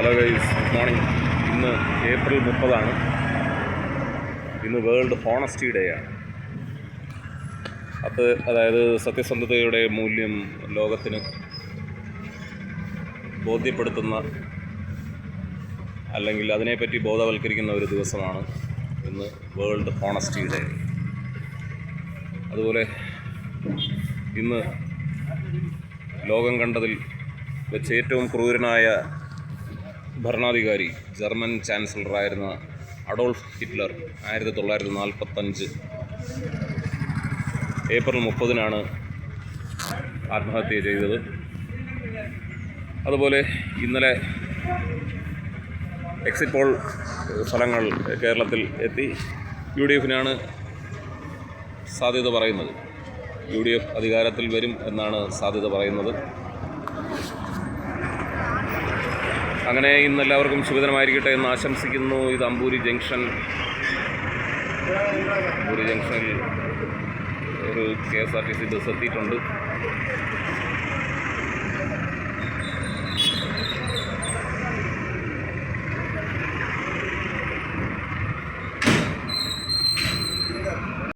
Hello guys, good morning. ഇന്ന് April 30. ഇന്ന് world honesty day ആണ്. അതായത് സത്യസന്ധതയുടെ മൂല്യം ലോകത്തിന് ബോധ്യപ്പെടുത്തുന്ന അല്ലെങ്കിൽ അതിനെപ്പറ്റി ബോധവൽക്കരിക്കുന്ന ഒരു ദിവസമാണ് ഇന്ന് വേൾഡ് ഹോണസ്റ്റി ഡേ. അതുപോലെ ഇന്ന് ലോകം കണ്ടതിൽ വെച്ച് ഏറ്റവും ക്രൂരനായ ഭരണാധികാരി ജർമ്മൻ ചാൻസലറായിരുന്ന അഡോൾഫ് ഹിറ്റ്ലർ 1945 ഏപ്രിൽ 30 ആത്മഹത്യ ചെയ്തത്. അതുപോലെ ഇന്നലെ എക്സിറ്റ് പോൾ ഫലങ്ങൾ കേരളത്തിൽ എത്തി. UDF സാധ്യത പറയുന്നത്. UDF അധികാരത്തിൽ വരും എന്നാണ് സാധ്യത പറയുന്നത്. അങ്ങനെ ഇന്ന് എല്ലാവർക്കും ശുഭദിനമായിരിക്കട്ടെ എന്ന് ആശംസിക്കുന്നു. ഇത് അമ്പൂരി ജംഗ്ഷനിൽ ഒരു KSRTC ബസ് എത്തിയിട്ടുണ്ട്.